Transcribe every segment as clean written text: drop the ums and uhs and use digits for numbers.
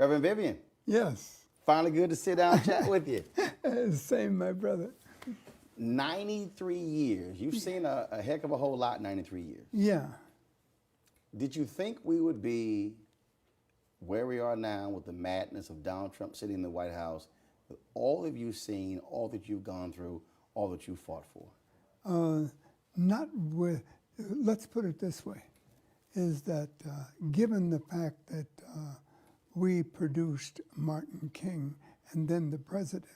Reverend Vivian. Yes. Finally good to sit down and chat with you. Same, my brother. 93 years. You've seen a heck of a whole lot in 93 years. Yeah. Did you think we would be where we are now with the madness of Donald Trump sitting in the White House, with all that you've seen, all that you've gone through, all that you fought for? Not with, let's put it this way, is that given the fact that we produced Martin King and then the president,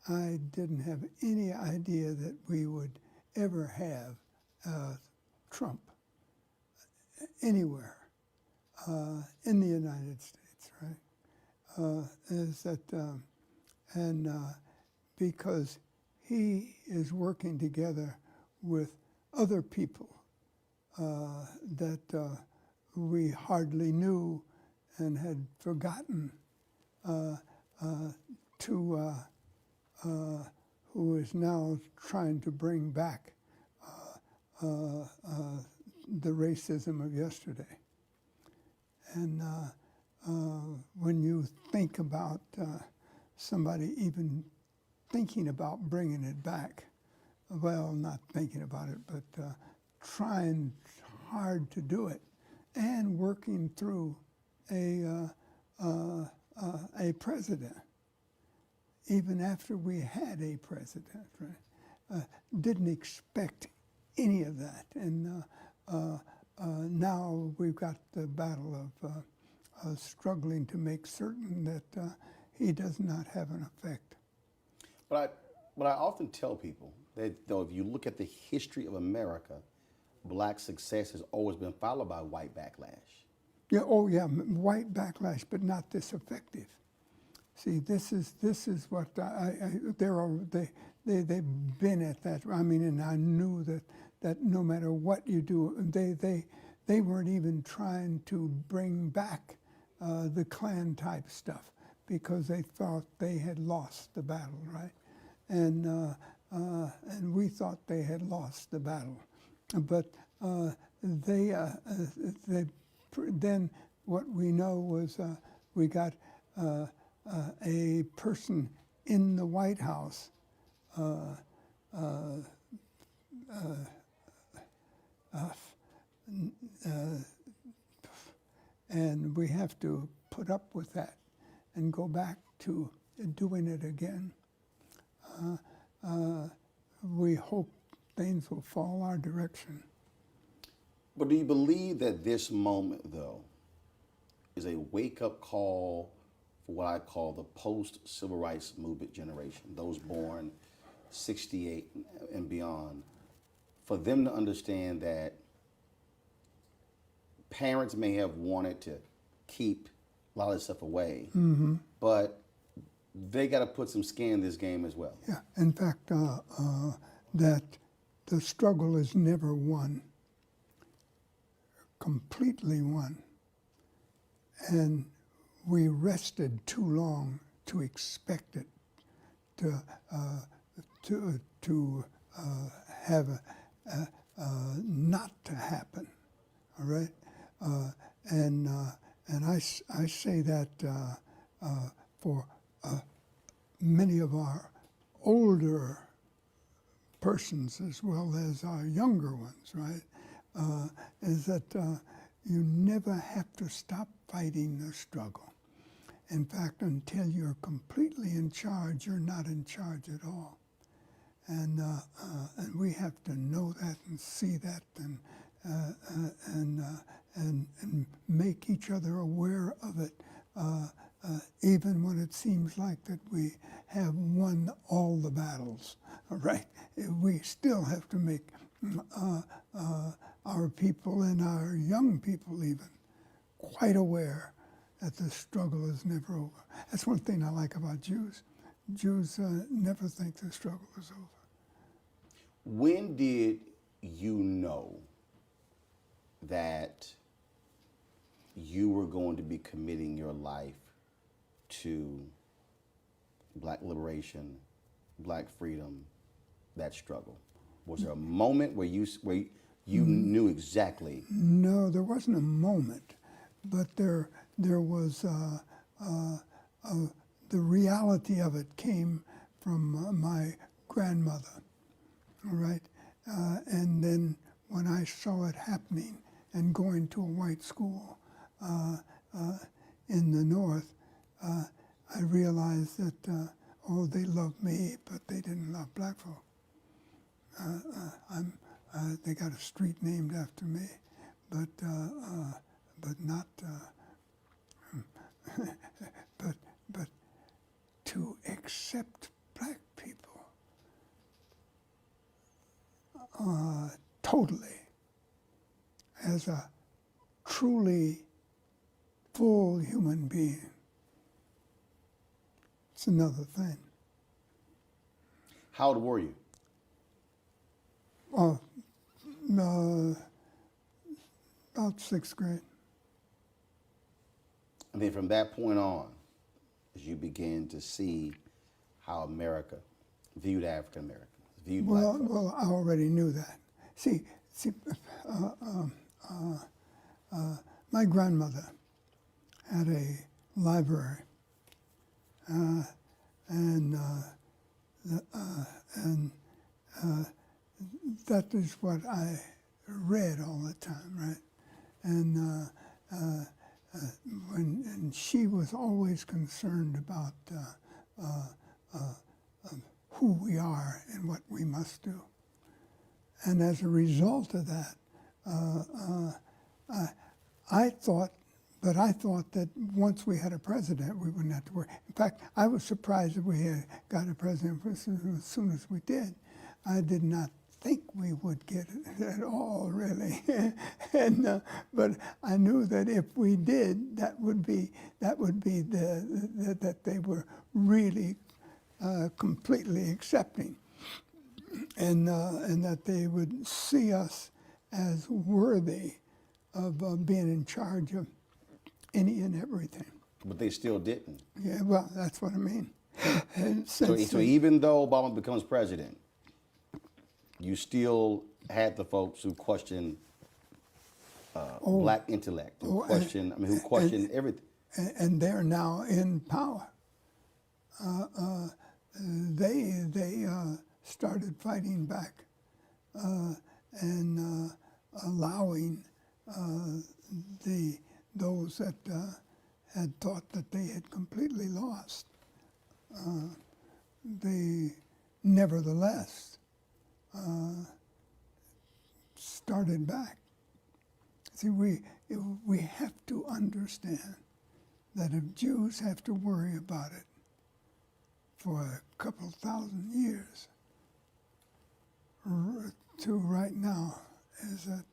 I didn't have any idea that we would ever have Trump anywhere in the United States, right? Is that, and because he is working together with other people that we hardly knew and had forgotten, who is now trying to bring back the racism of yesterday. And when you think about somebody even thinking about bringing it back, well, not thinking about it, but trying hard to do it, and working through a president, even after we had a president, right? Didn't expect any of that, and now we've got the battle of struggling to make certain that he does not have an effect. But I often tell people that, though, if you look at the history of America, black success has always been followed by white backlash. Yeah, oh yeah, white backlash, but not this effective. See, this is what they've been at that. I mean, and I knew that no matter what you do, they weren't even trying to bring back the Klan type stuff because they thought they had lost the battle, right? And we thought they had lost the battle, but then what we know was we got a person in the White House and we have to put up with that and go back to doing it again. We hope things will fall our direction. But do you believe that this moment, though, is a wake-up call for what I call the post-civil rights movement generation, those born 68 and beyond, for them to understand that parents may have wanted to keep a lot of this stuff away, but they got to put some skin in this game as well? Yeah, in fact, that the struggle is never won, completely won. And we rested too long to expect it to have not to happen. All right, and I say that for many of our older persons as well as our younger ones, right? Is that you never have to stop fighting the struggle. In fact, until you're completely in charge, you're not in charge at all. And we have to know that and see that and make each other aware of it, even when it seems like that we have won all the battles. All right, we still have to make our people and our young people even quite aware that the struggle is never over. That's one thing I like about Jews. Jews never think the struggle is over. When did you know that you were going to be committing your life to black liberation, black freedom, that struggle? Was there a moment where you knew exactly? No, there wasn't a moment, but there was the reality of it came from my grandmother, all right? And then when I saw it happening and going to a white school in the North, I realized that, oh, they loved me, but they didn't love black folk. They got a street named after me, but not, but to accept black people totally as a truly full human being, it's another thing. How old were you? About sixth grade. And then from that point on, as you began to see how America viewed African Americans, viewed black folks. Well, I already knew that. See, my grandmother had a library, and that is what I read all the time, right? And and she was always concerned about who we are and what we must do. And as a result of that, I thought that once we had a president, we wouldn't have to worry. In fact, I was surprised that we had got a president as soon as we did. I did not think we would get it at all, really. But I knew that if we did, that would be that they were really completely accepting, and that they would see us as worthy of being in charge of any and everything. But they still didn't. Yeah, well, that's what I mean. And So even though Obama becomes president, you still had the folks who questioned black intellect, who questioned everything. And they're now in power. They started fighting back and allowing those that had thought that they had completely lost. They nevertheless started back. See, we have to understand that if Jews have to worry about it for a couple thousand years, to right now, is that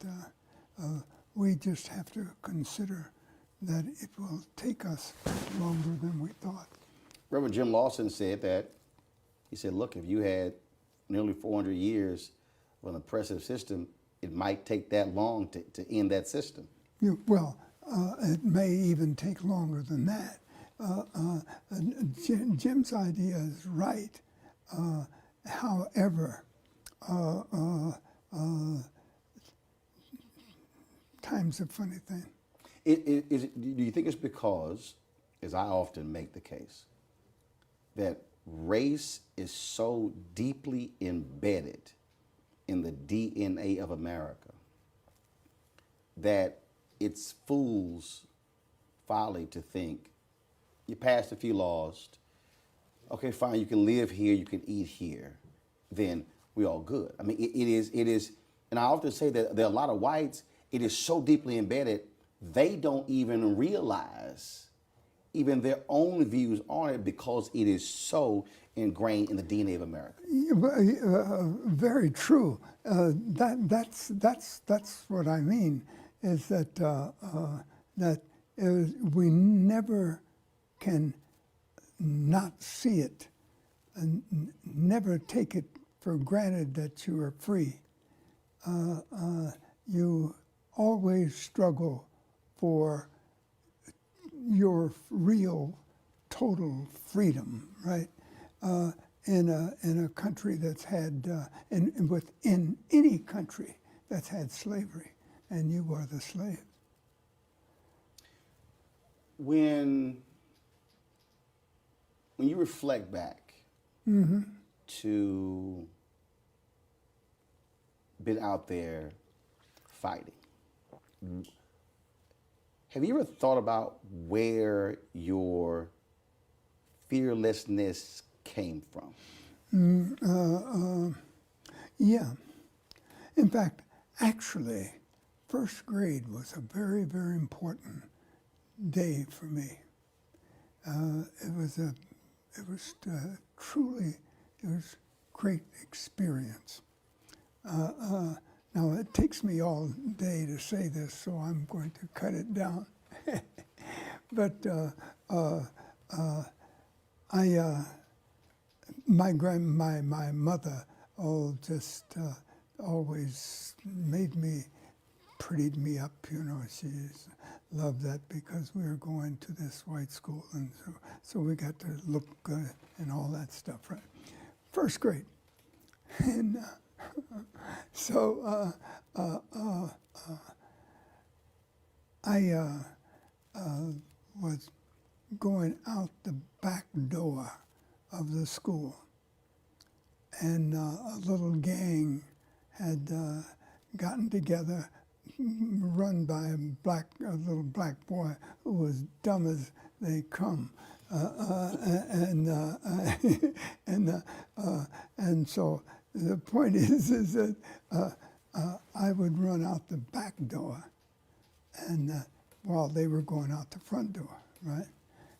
we just have to consider that it will take us longer than we thought. Reverend Jim Lawson said that, he said, look, if you had nearly 400 years of an oppressive system, it might take that long to end that system. It may even take longer than that. Jim's idea is right. However, time's a funny thing. Do you think it's because, as I often make the case, that race is so deeply embedded in the DNA of America that it's fool's folly to think you passed a few laws, okay, fine, you can live here, you can eat here, then we're all good. I mean, it is, and I often say that there are a lot of whites, it is so deeply embedded, they don't even realize even their own views on it because it is so ingrained in the DNA of America. Very true. That's what I mean. Is that we never can not see it, and never take it for granted that you are free. You always struggle for your real, total freedom, right? In a country that's had, within any country that's had slavery, and you are the slave. When you reflect back to been out there fighting. Have you ever thought about where your fearlessness came from? Yeah. In fact, actually, first grade was a very, very important day for me. It was truly, it was great experience. Now, it takes me all day to say this, so I'm going to cut it down. But my mother, just always prettied me up, you know. She loved that because we were going to this white school, and so we got to look good and all that stuff, right? First grade. And I was going out the back door of the school, and a little gang had gotten together, run by a little black boy who was dumb as they come, and so the point is that I would run out the back door, and while they were going out the front door, right?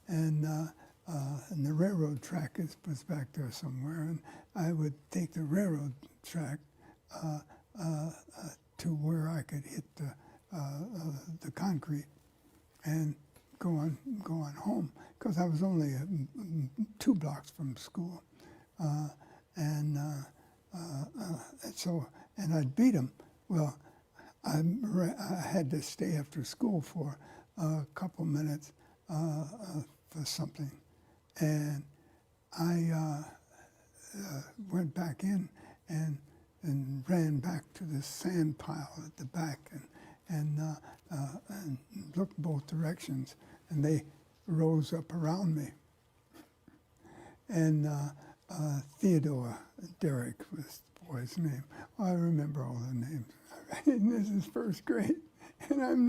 And the railroad track was back there somewhere, and I would take the railroad track to where I could hit the concrete and go on home, because I was only 2 blocks from school, and I'd beat him. Well, I had to stay after school for a couple minutes for something, and I went back in and ran back to the sand pile at the back, and looked both directions, and they rose up around me. And Theodore Derrick was the boy's name. I remember all the names. And this is first grade, and I'm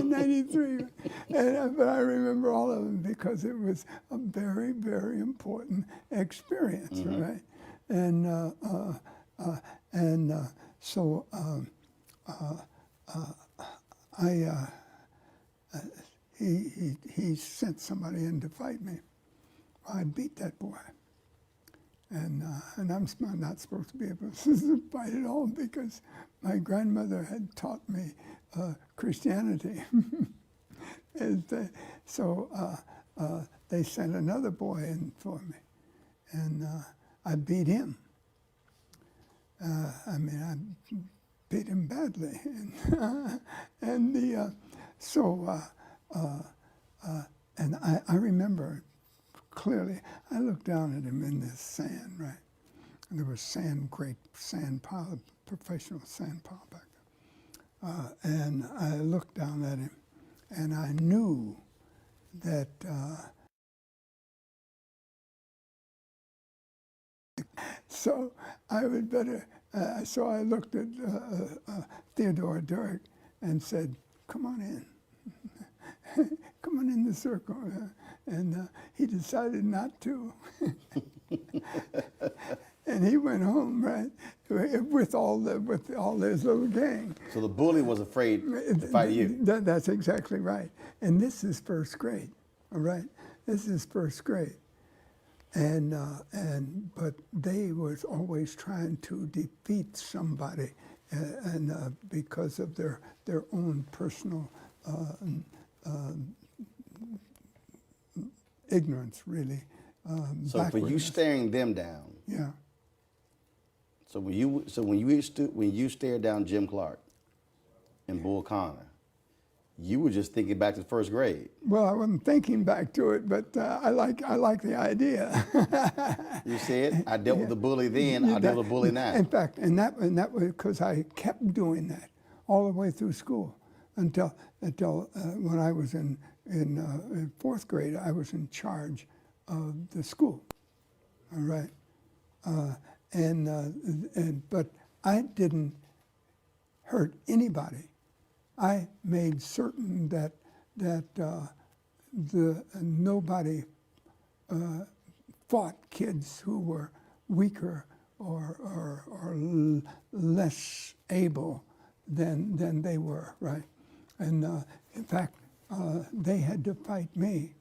93. But I remember all of them because it was a very, very important experience, mm-hmm. right? So he sent somebody in to fight me. I beat that boy, and I'm not supposed to be able to fight at all because my grandmother had taught me Christianity. So they sent another boy in for me, and I beat him. I beat him badly, and I remember clearly. I looked down at him in this sand, right? And there was great sand pile, professional sand pile back there. And I looked down at him, and I knew that so I would better. So I looked at Theodore Derrick and said, "Come on in, come on in the circle." And he decided not to, and he went home, right, with all his little gang. So the bully was afraid to fight you. That's exactly right. And this is first grade, all right. This is first grade. But they was always trying to defeat somebody, because of their own personal ignorance, really. So for you staring them down. Yeah. So when you stared down Jim Clark and Bull Connor, you were just thinking back to first grade. Well, I wasn't thinking back to it, but I like the idea. You said, I dealt with the bully then, I deal with the bully now. In fact, and that was because I kept doing that all the way through school until when I was in 4th grade, I was in charge of the school. All right, But I didn't hurt anybody. I made certain that nobody fought kids who were weaker or less able than they were, right? And in fact, they had to fight me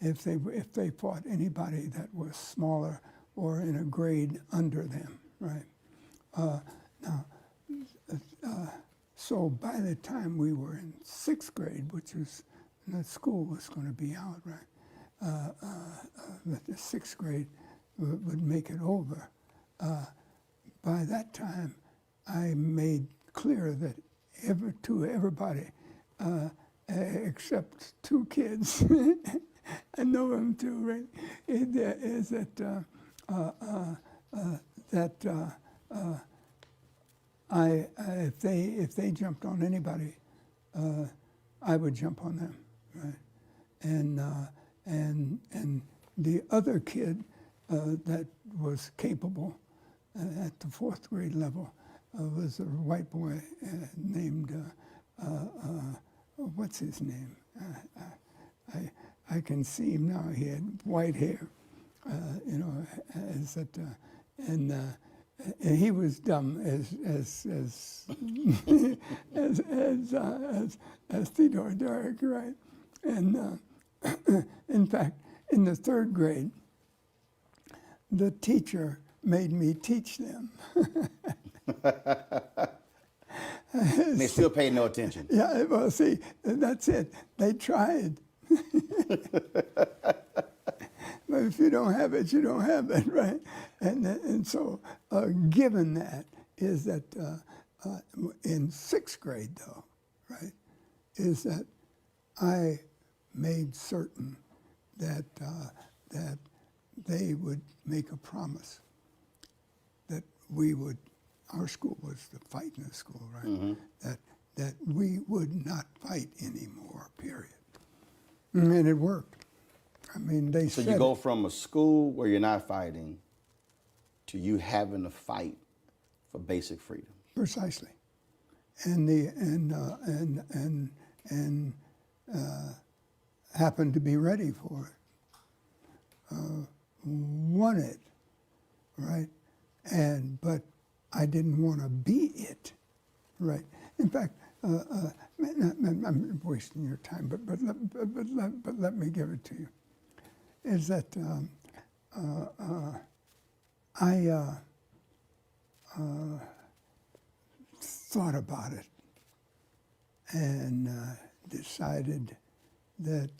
if they fought anybody that was smaller or in a grade under them, right? So by the time we were in 6th grade, which was, the school was going to be out, right? But the 6th grade would make it over. By that time, I made clear that to everybody, except 2 kids, I know them too, right? Is that if they jumped on anybody, I would jump on them, right? And the other kid that was capable at the 4th grade level was a white boy named what's his name? I can see him now. He had white hair, and he was dumb as as Theodore Derrick, right? And in fact, in the 3rd grade, the teacher made me teach them. And they still paid no attention. Yeah, well, see, that's it. They tried. But if you don't have it, you don't have it, right? And so, given that, is that in 6th grade, though, right, is that I made certain that that they would make a promise that we would. Our school was the fighting school, right? Mm-hmm. That we would not fight anymore. Period. And it worked. I mean, they said. So you go from a school where you're not fighting to you having to fight for basic freedom. Precisely, and happened to be ready for it. Won it, right? But I didn't want to be it, right? In fact, I'm wasting your time, but let me give it to you. Is that I thought about it and decided that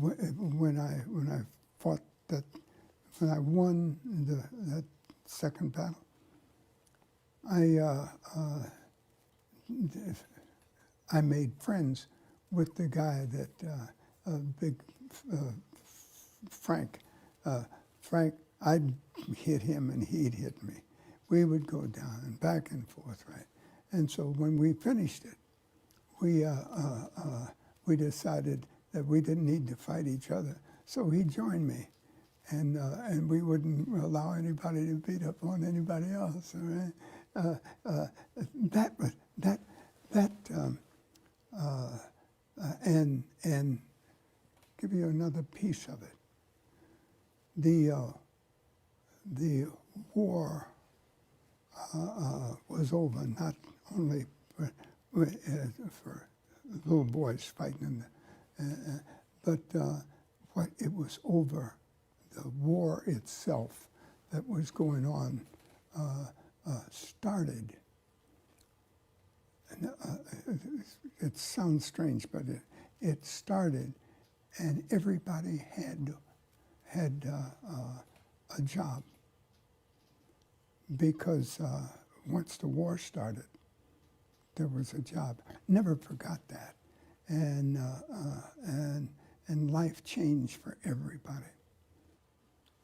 when I fought that. When I won that 2nd battle, I made friends with the guy that big Frank. Frank, I'd hit him and he'd hit me. We would go down and back and forth, right? And so when we finished it, we decided that we didn't need to fight each other. So he joined me. And we wouldn't allow anybody to beat up on anybody else. Right? And give you another piece of it. The war was over not only for little boys fighting, but what it was over. The war itself that was going on started. And, it sounds strange, but it started, and everybody had a job because once the war started, there was a job. Never forgot that, and life changed for everybody.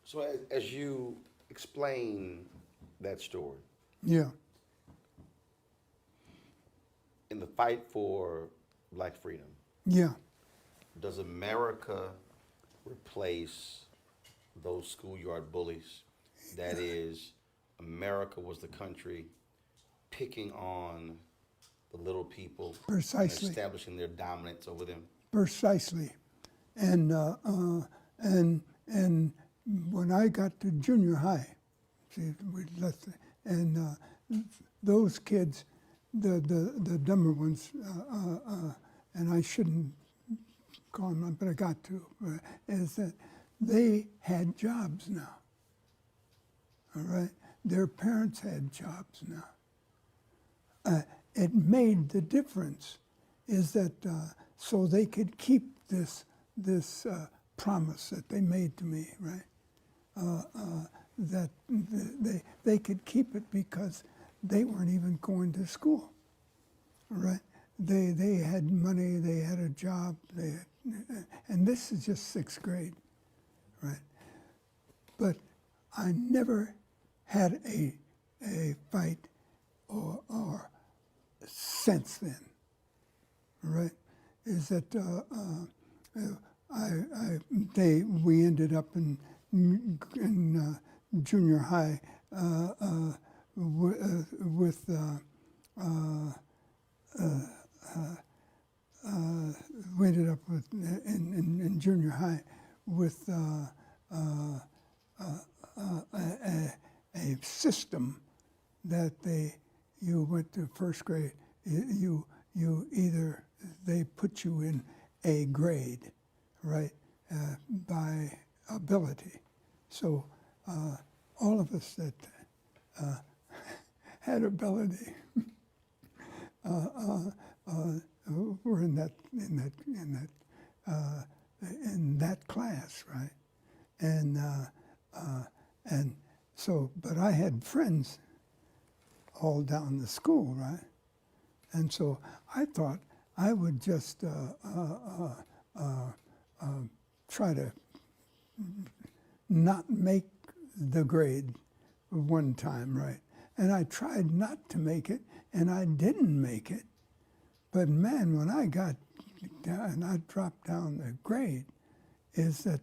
So as you explain that story, Yeah. in the fight for black freedom, Yeah. does America replace those schoolyard bullies. That is, America was the country picking on the little people Precisely. and establishing their dominance over them. Precisely. And and when I got to junior high, see, those kids, the dumber ones, and I shouldn't call them, but I got to, is that they had jobs now. All right, their parents had jobs now. It made the difference, is that so they could keep this promise that they made to me, right? That they could keep it because they weren't even going to school, right? They had money, they had a job, and this is just 6th grade, right? But I never had a fight or since then, right? Is that we ended up in junior high with we ended up with in junior high with a system that you went to 1st grade, you either they put you in a grade, right, by ability. So all of us that had ability were in that class, right? And so, but I had friends all down the school, right? And so I thought I would just try to not make the grade one time, right? And I tried not to make it, and I didn't make it. But man, when I got down and I dropped down the grade, is that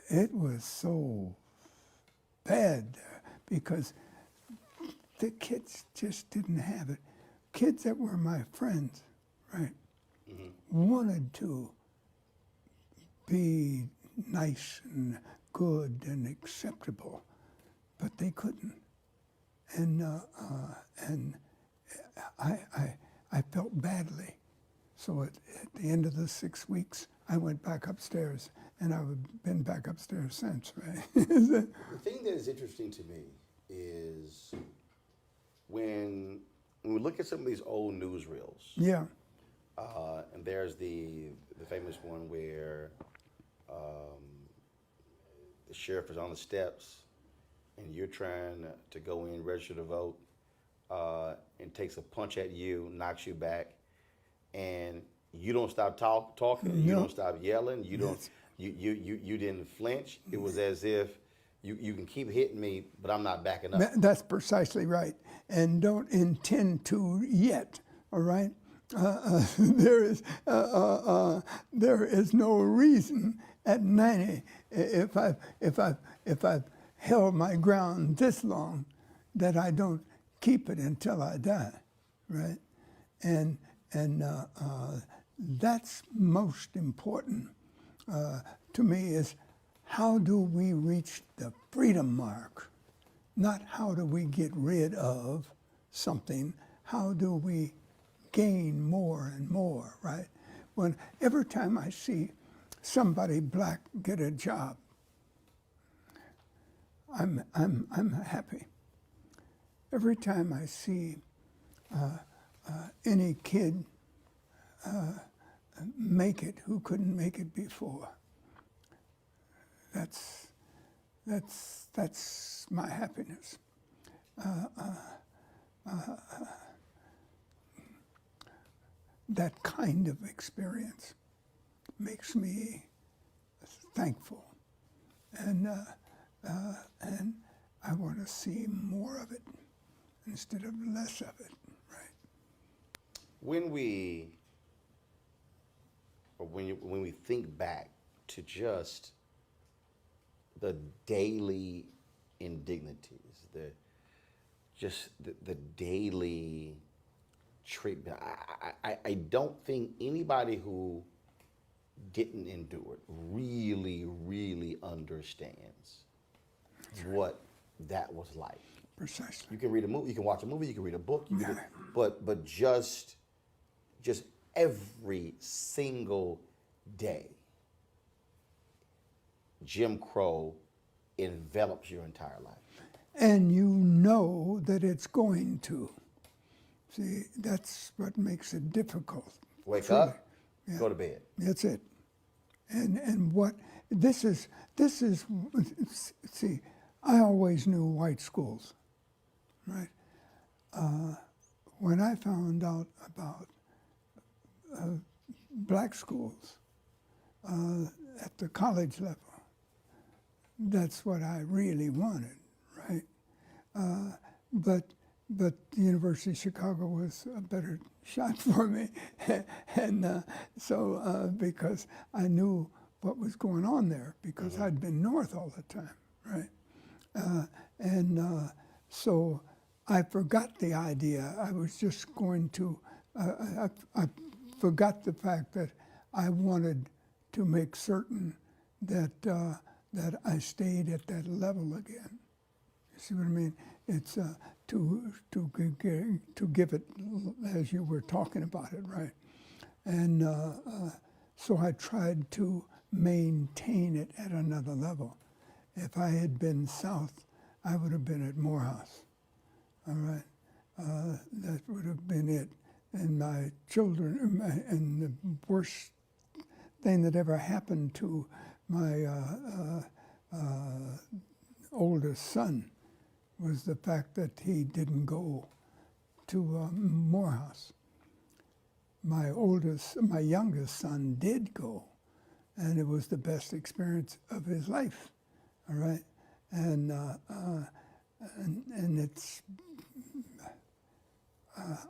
it was so bad because the kids just didn't have it. Kids that were my friends, right, wanted to be nice and good and acceptable, but they couldn't. And I felt badly. So at the end of the 6 weeks, I went back upstairs, and I've been back upstairs since, right? The thing that is interesting to me is when we look at some of these old newsreels, Yeah. and there's the famous one where the sheriff is on the steps, and you're trying to go in, register to vote, and takes a punch at you, knocks you back, and you don't stop talking, you No. don't stop yelling, you don't, you didn't flinch. It was as if you can keep hitting me, but I'm not backing up. That's precisely right. And don't intend to yet, all right? There is no reason at 90, if I've held my ground this long, that I don't keep it until I die, right? And that's most important to me, is how do we reach the freedom mark? Not how do we get rid of something, how do we gain more and more, right? When every time I see somebody black get a job, I'm happy. Every time I see any kid make it who couldn't make it before, that's my happiness. That kind of experience makes me thankful, and I want to see more of it instead of less of it, right? When we think back to just the daily indignities, the daily treatment. I don't think anybody who didn't endure it really understands what that was like. Precisely. You can read a movie, you can watch a movie, you can read a book, Yeah. but just every single day, Jim Crow envelops your entire life. And you know that it's going to. See, that's what makes it difficult. Wake truly. up, Yeah. go to bed. That's it. And what this is see, I always knew white schools, right? When I found out about black schools at the college level, that's what I really wanted, right? But the University of Chicago was a better shot for me, and so because I knew what was going on there, because I'd been north all the time, right? So I forgot the idea. I was just going to. I forgot the fact that I wanted to make certain that that I stayed at that level again. You see what I mean? It's to give it, as you were talking about it, right? And so I tried to maintain it at another level. If I had been south, I would have been at Morehouse. All right, that would have been it. And my children, and the worst thing that ever happened to my oldest son was the fact that he didn't go to Morehouse. My youngest son did go, and it was the best experience of his life. All right, and it's.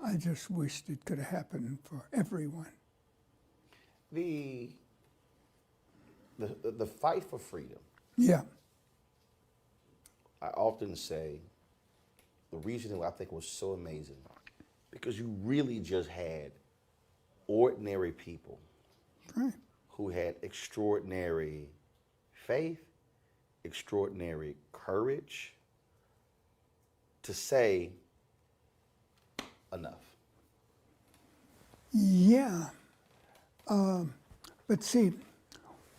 I just wished it could have happened for everyone. The fight for freedom. Yeah. I often say the reason why I think it was so amazing, because you really just had ordinary people Right. who had extraordinary faith, extraordinary courage to say enough. Yeah. But see,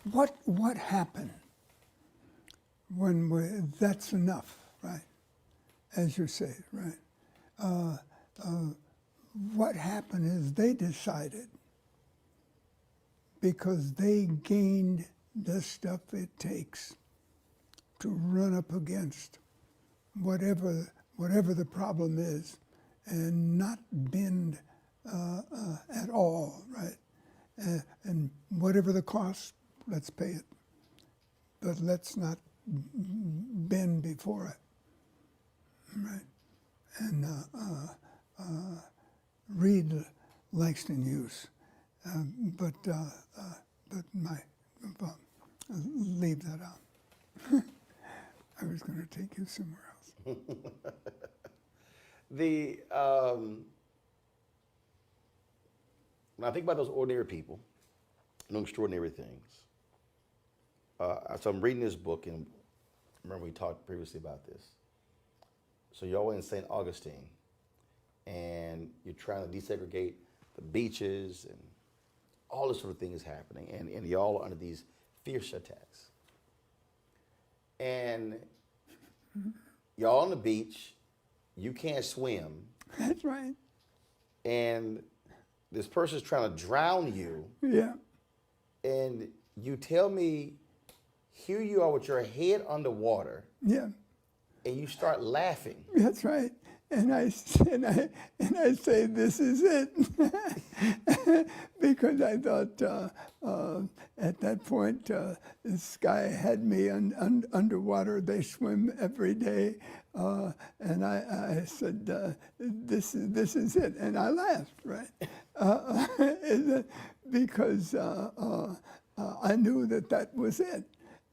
what happened when that's enough, right? As you say, right? What happened is they decided, because they gained the stuff it takes to run up against whatever the problem is, and not bend at all, right? And whatever the cost, let's pay it. But let's not bend before it, right? And read Langston Hughes, but leave that out. I was going to take you somewhere else. When I think about those ordinary people, doing extraordinary things, so I'm reading this book, and remember we talked previously about this. So you're all in St. Augustine, and you're trying to desegregate the beaches, and all this sort of thing is happening, and you're all under these fierce attacks. And you're all on the beach, you can't swim, That's right. and this person's trying to drown you, Yeah. and you tell me, here you are with your head underwater, Yeah. and you start laughing. That's right. And I say, this is it. Because I thought at that point, this guy had me underwater. They swim every day. And I said, this is it. And I laughed, right? Because I knew that was it,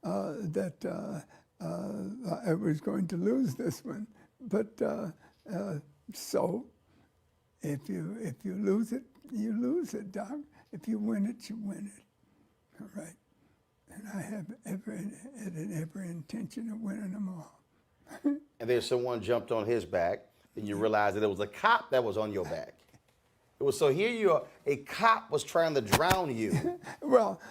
that I was going to lose this one. But so if you lose it, you lose it, Doc. If you win it, you win it. All right. And I have every intention of winning them all. And then someone jumped on his back, and you realized that it was a cop that was on your back. It was so here you are. A cop was trying to drown you. Well,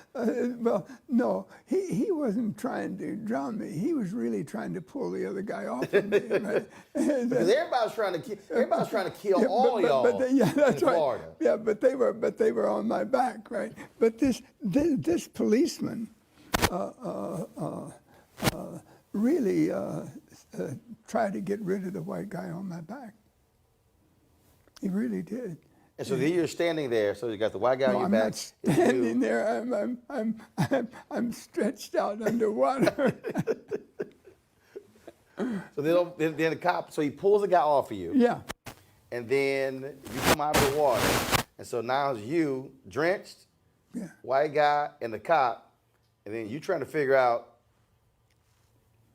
no, he wasn't trying to drown me. He was really trying to pull the other guy off of me. Right? Because everybody's trying to kill all y'all that's in right. Florida. Yeah, but they were on my back, right? But this policeman really tried to get rid of the white guy on my back. He really did. And so then you're standing there. So you got the white guy on your I'm back. not standing there. I'm stretched out underwater. So then the cop. So he pulls the guy off of you. Yeah. And then you come out of the water. And so now it's you drenched, Yeah. white guy, and the cop. And then you trying to figure out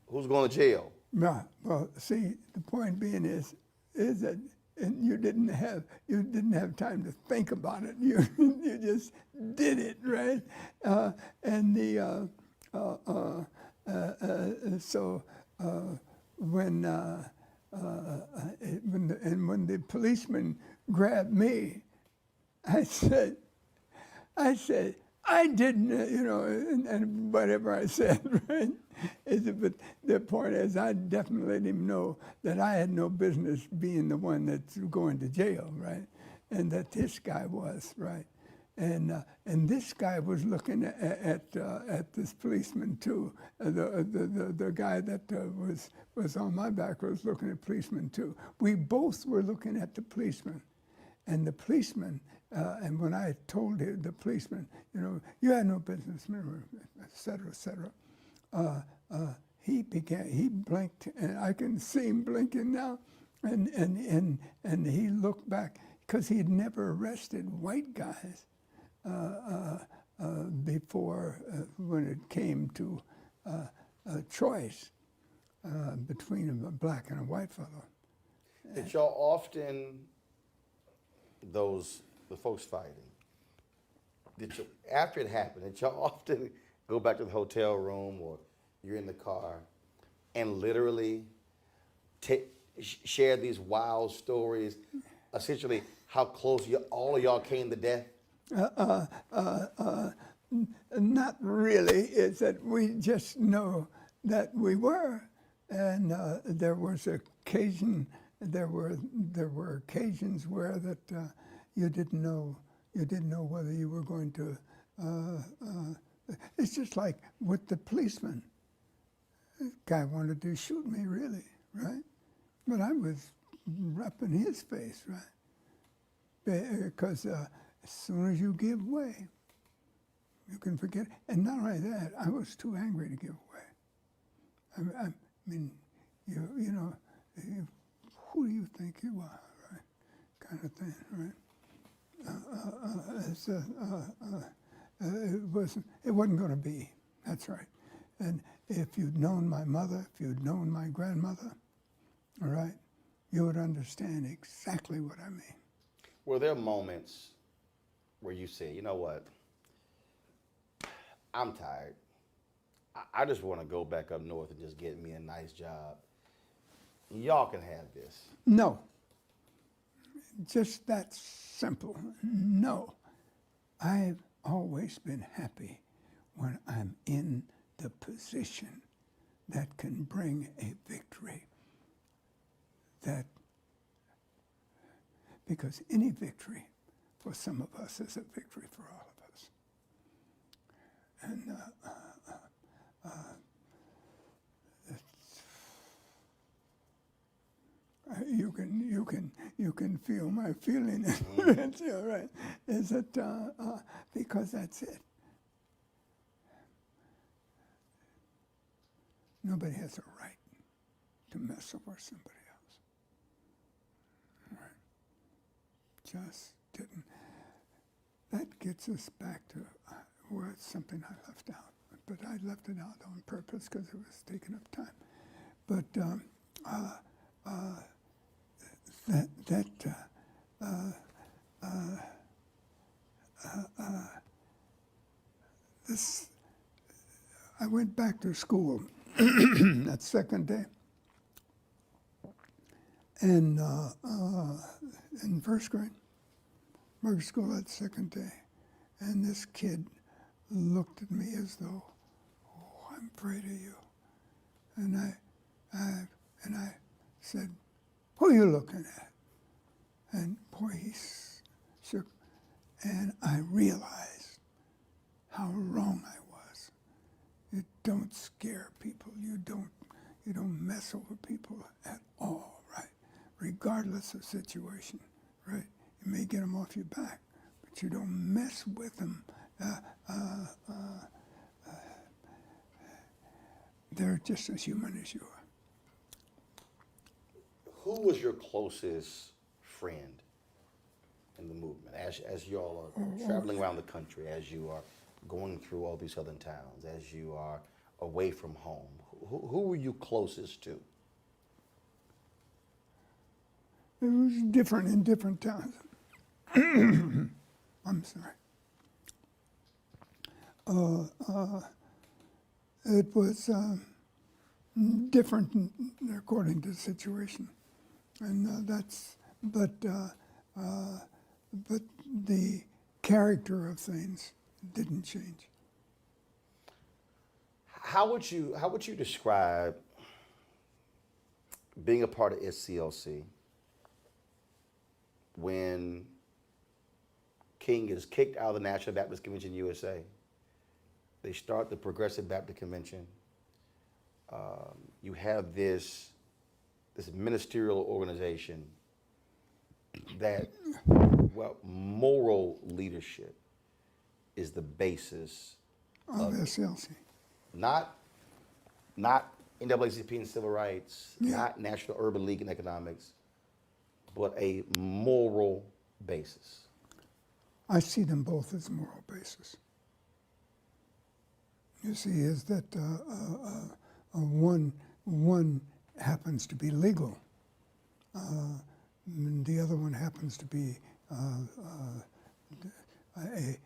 who's going to jail. No, well, see, the point being is that and you didn't have time to think about it. You just did it, right? So when the policeman grabbed me, I said, I didn't, and whatever I said, right? But the point is, I definitely let him know that I had no business being the one that's going to jail, right? And that this guy was, right? And this guy was looking at this policeman too. The guy that was on my back was looking at policeman too. We both were looking at the policeman, and the policeman. And when I told him, the policeman, you had no business, et cetera, et cetera. He blinked, and I can see him blinking now, and he looked back because he had never arrested white guys before when it came to a choice between a black and a white fellow. Did y'all often the folks fighting? After it happened, did y'all often go back to the hotel room or you're in the car and literally share these wild stories, essentially how close all of y'all came to death? Not really. It's that we just know that we were, and there were occasions where that you didn't know whether you were going to. It's just like with the policeman. The guy wanted to shoot me, really, right? But I was up in his face, right? Because as soon as you give way, you can forget. And not only that, I was too angry to give way. I mean, who do you think you are, right? Kind of thing, right? It wasn't going to be. That's right. And if you'd known my mother, if you'd known my grandmother, all right, you would understand exactly what I mean. Were there moments where you said, you know what, I'm tired. I just want to go back up north and just get me a nice job. Y'all can have this. No. Just that simple. No. I've always been happy when I'm in the position that can bring a victory. Because any victory for some of us is a victory for all of us. And you can feel my feeling. It's all right. Is that because that's it. Nobody has a right to mess over somebody else. All right. Just didn't. That gets us back to was something I left out, but I left it out on purpose because it was taking up time. But this, I went back to school that second day, and in first grade, Merger school that second day, and this kid looked at me as though, "Oh, I'm afraid of you," and I said, "Who are you looking at?" And boy, he shook, and I realized how wrong I was. You don't scare people. You don't mess over people at all, right? Regardless of situation, right? You may get them off your back, but you don't mess with them. They're just as human as you are. Who was your closest friend in the movement as you all are traveling around the country, as you are going through all these southern towns, as you are away from home? Who were you closest to? It was different in different towns. I'm sorry. It was different according to the situation, and but the character of things didn't change. How would you describe being a part of SCLC when King is kicked out of the National Baptist Convention USA? They start the Progressive Baptist Convention. You have this ministerial organization that, well, moral leadership is the basis Of SCLC. not NAACP and civil rights, not National Urban League and economics, but a moral basis. I see them both as moral basis. You see, is that one happens to be legal, and the other one happens to be a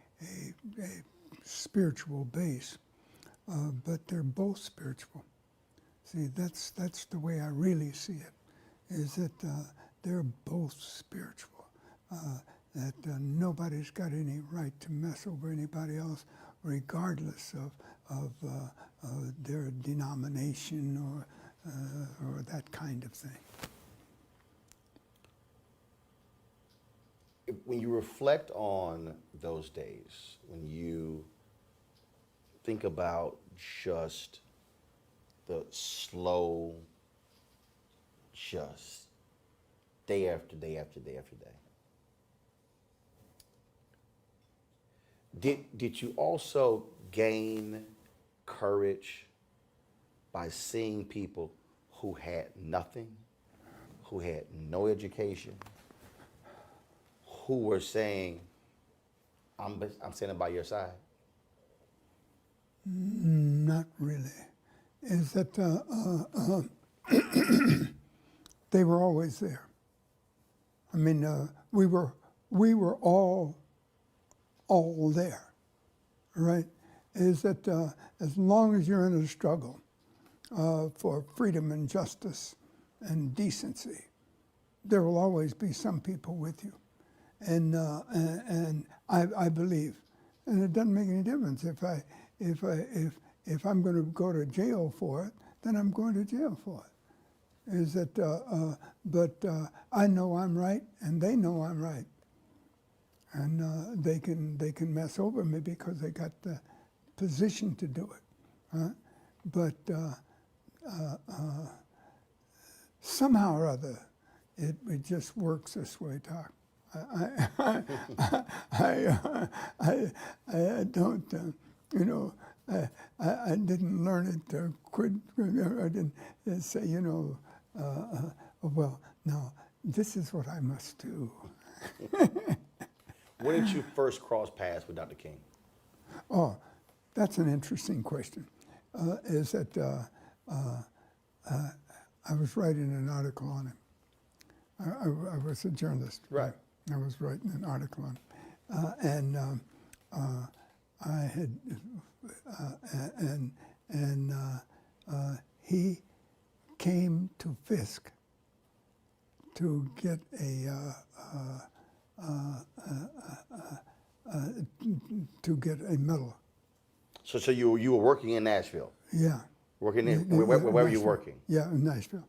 spiritual base, but they're both spiritual. See, that's the way I really see it, is that they're both spiritual, that nobody's got any right to mess over anybody else, regardless of their denomination or that kind of thing. When you reflect on those days, when you think about just the slow, just day after day after day after day, did you also gain courage by seeing people who had nothing, who had no education, who were saying, I'm standing by your side? Not really. Is that they were always there. I mean, we were all there, right? Is that as long as you're in a struggle for freedom and justice and decency, there will always be some people with you, and I believe, and it doesn't make any difference if I'm going to go to jail for it, then I'm going to jail for it. Is that but I know I'm right, and they know I'm right, and they can mess over me because they got the position to do it, but somehow or other, it just works this way, Doc. I don't, I didn't learn it to quit. I didn't say, well, no, this is what I must do. When did you first cross paths with Dr. King? Oh, that's an interesting question. Is that I was writing an article on him. I was a journalist. Right. I was writing an article on him. I had, he came to Fisk to get a medal. So you were working in Nashville, Yeah. working in where were you Nashville. working? Yeah, in Nashville.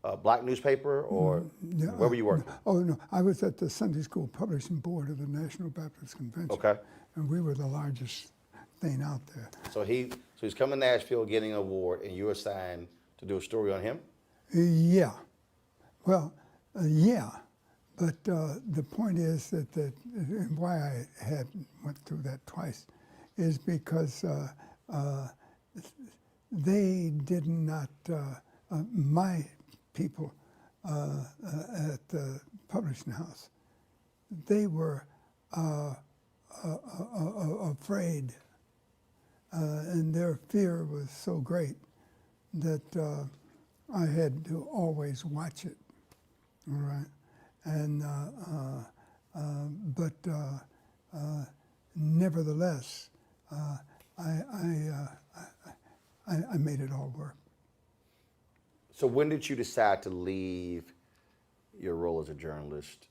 A black newspaper or Yeah, where were you working? Oh no, I was at the Sunday School Publishing Board of the National Baptist Convention. Okay. And we were the largest thing out there. So he's coming to Nashville getting an award, and you were assigned to do a story on him. Yeah. Well, yeah. But the point is that and why I went through that twice is because they did not, my people at the publishing house, they were afraid, and their fear was so great that I had to always watch it. All right, and but nevertheless, I made it all work. So when did you decide to leave your role as a journalist,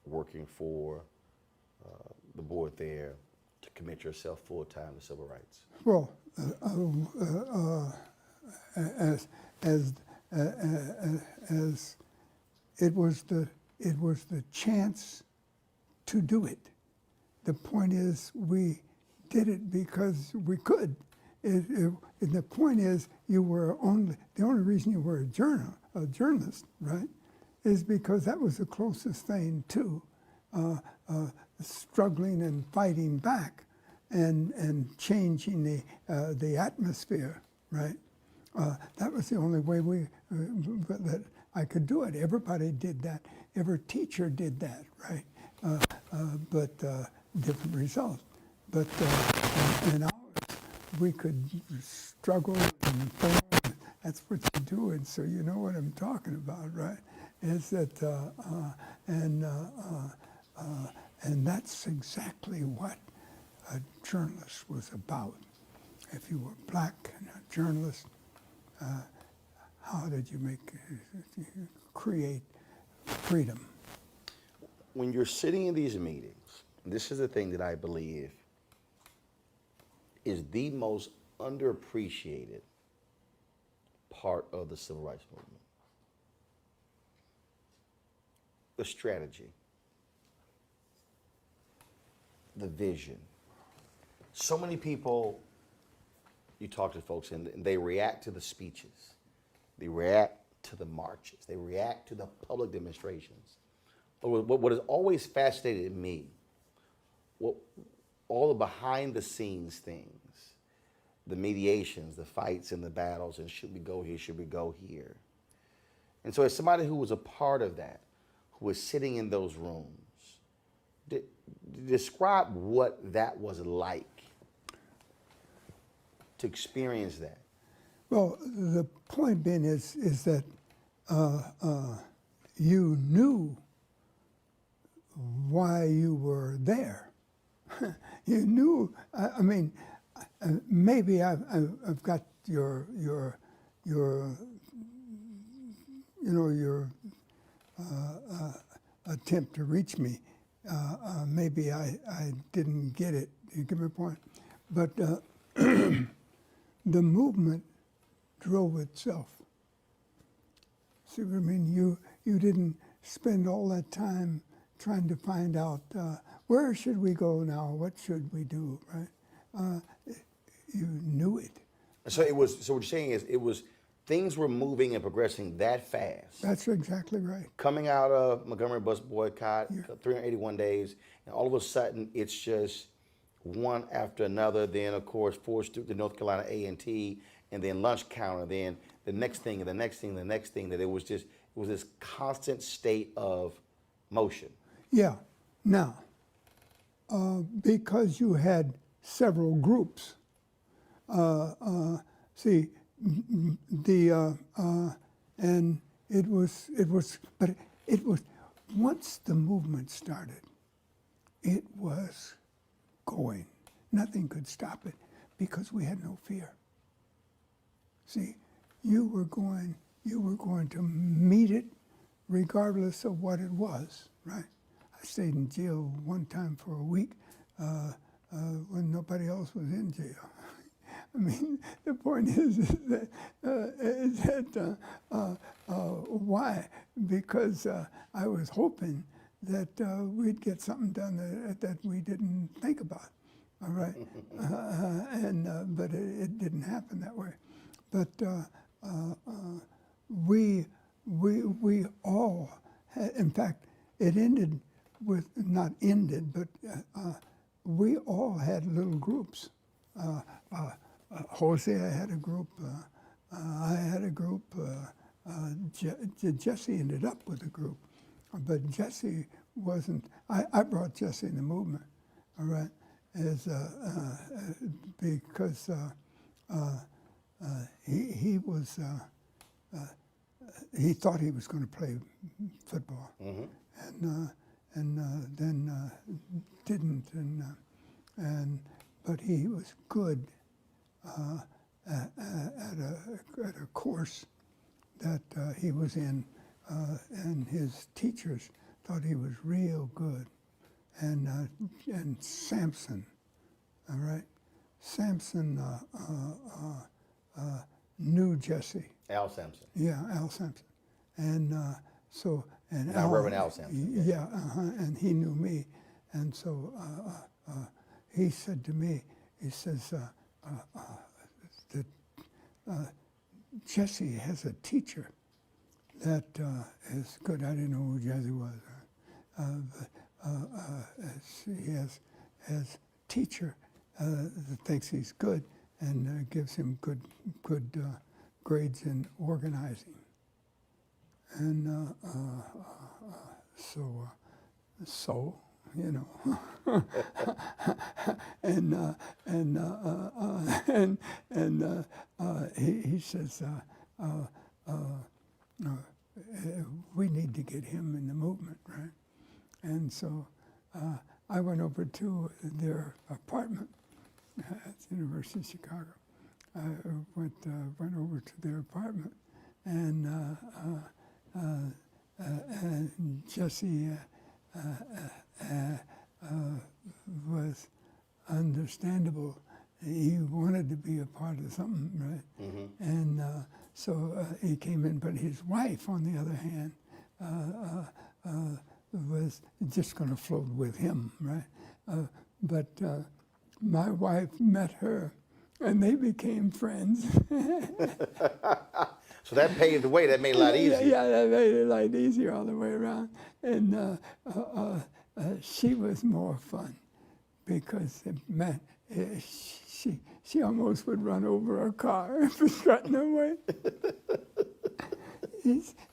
working for the board there, to commit yourself full time to civil rights? Well, as it was the chance to do it. The point is, we did it because we could. And the point is, the only reason you were a journalist, right, is because that was the closest thing to struggling and fighting back and changing the atmosphere, right? That was the only way that I could do it. Everybody did that. Every teacher did that, right? But different results. But in ours, we could struggle and form. That's what you do, and so you know what I'm talking about, right? Is that and that's exactly what a journalist was about. If you were black and a journalist, how did you create freedom? When you're sitting in these meetings, this is the thing that I believe is the most underappreciated part of the civil rights movement. The strategy, the vision. So many people, you talk to folks and they react to the speeches, they react to the marches, they react to the public demonstrations. What has always fascinated me, all the behind the scenes things, the mediations, the fights and the battles, and should we go here, should we go here? And so as somebody who was a part of that, who was sitting in those rooms, describe what that was like to experience that. Well, the point being is that you knew why you were there. You knew. I mean, maybe I've got your attempt to reach me. Maybe I didn't get it. You get my point? But the movement drove itself. See what I mean? You didn't spend all that time trying to find out where should we go now? What should we do? Right? You knew it. So it was. So what you're saying is things were moving and progressing that fast. That's exactly right. Coming out of Montgomery bus boycott, 381 days, and all of a sudden it's just one after another. Then of course forced to North Carolina A&T, and then lunch counter, then the next thing, and the next thing, and the next thing. That it was this constant state of motion. Yeah. Now, because you had several groups. See, and it was, but it was, once the movement started, it was going. Nothing could stop it because we had no fear. See, you were going to meet it regardless of what it was, right? I stayed in jail one time for a week when nobody else was in jail. I mean, the point is that why? Because I was hoping that we'd get something done that we didn't think about, all right? But it didn't happen that way. But we all had, in fact, it ended with, not ended, but we all had little groups. Hosea had a group, I had a group, Jesse ended up with a group, but Jesse wasn't, I brought Jesse in the movement, all right, as, because he was, he thought he was going to play football, and then didn't, but he was good at a course that he was in, and his teachers thought he was real good, and Samson, all right, Samson knew Jesse. Al Sampson. Yeah, Al Sampson, and so and Now Reverend Al Sampson. Yeah, and he knew me, and so he said to me, he says that Jesse has a teacher that is good. I didn't know who Jesse was, but he has a teacher that thinks he's good and gives him good grades in organizing, and so you know, he says we need to get him in the movement, right? And so I went over to their apartment at the University of Chicago. I went over to their apartment, and Jesse was understandable. He wanted to be a part of something, right? And so he came in, but his wife, on the other hand, was just going to float with him, right? But my wife met her, and they became friends. So that paved the way. That made it a lot easier. Yeah, that made it a lot easier all the way around. And she was more fun because it meant she almost would run over a car if it got in her way.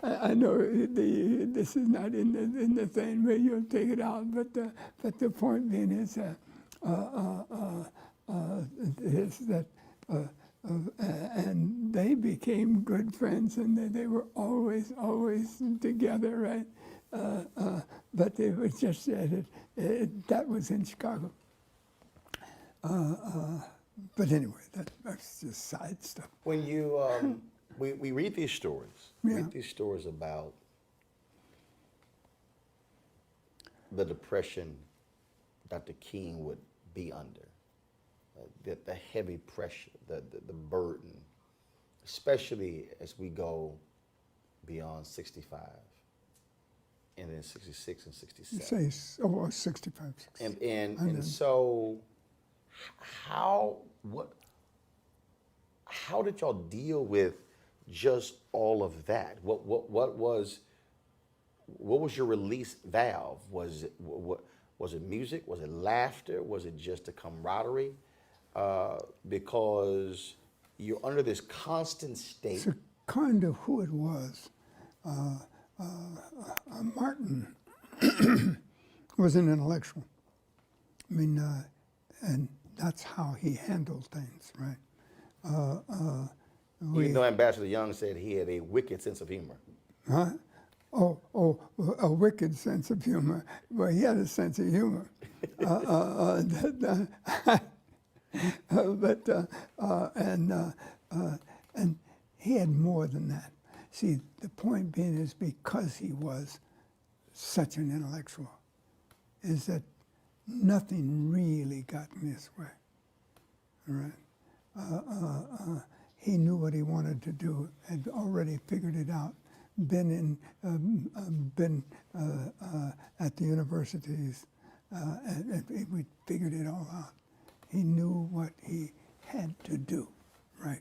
I know this is not in the thing where you'll take it out, but the point being is that and they became good friends, and they were always together, right? But they were just that was in Chicago. But anyway, that's just side stuff. When you we read these stories, read these stories about the depression Dr. King would be under, the heavy pressure, the burden, especially as we go beyond 65, and then 66 and 67. You say 65, 66. And so, how did y'all deal with just all of that? What was your release valve? Was it music? Was it laughter? Was it just a camaraderie? Because you're under this constant state. It's kind of who it was. Martin was an intellectual. I mean, and that's how he handled things, right? Even though Ambassador Young said he had a wicked sense of humor. Huh? A wicked sense of humor. Well, he had a sense of humor. And he had more than that. See, the point being is because he was such an intellectual, is that nothing really got in his way. All right? He knew what he wanted to do, had already figured it out, been at the universities, and we figured it all out. He knew what he had to do, right?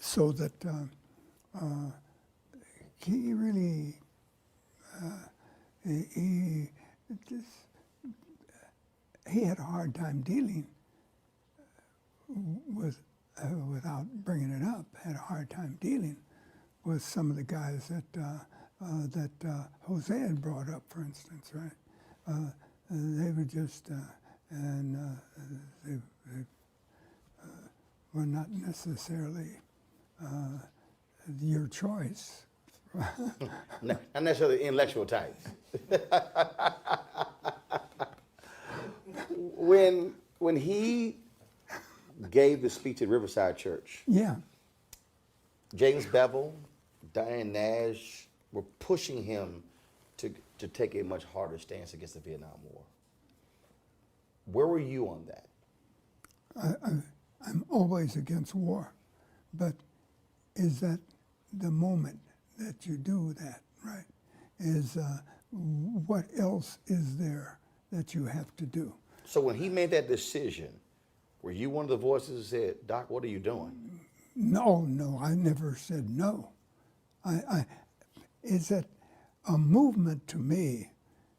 So that he really he had a hard time dealing with, without bringing it up, had a hard time dealing with some of the guys that Jose had brought up, for instance, right? They were just, they were not necessarily your choice. Not necessarily intellectual types. When he gave the speech at Riverside Church, Yeah, James Bevel, Diane Nash were pushing him to take a much harder stance against the Vietnam War. Where were you on that? I'm always against war, but is that the moment that you do that, right? Is what else is there that you have to do? So when he made that decision, were you one of the voices that said, Doc, what are you doing? No, I never said no. Is that a movement to me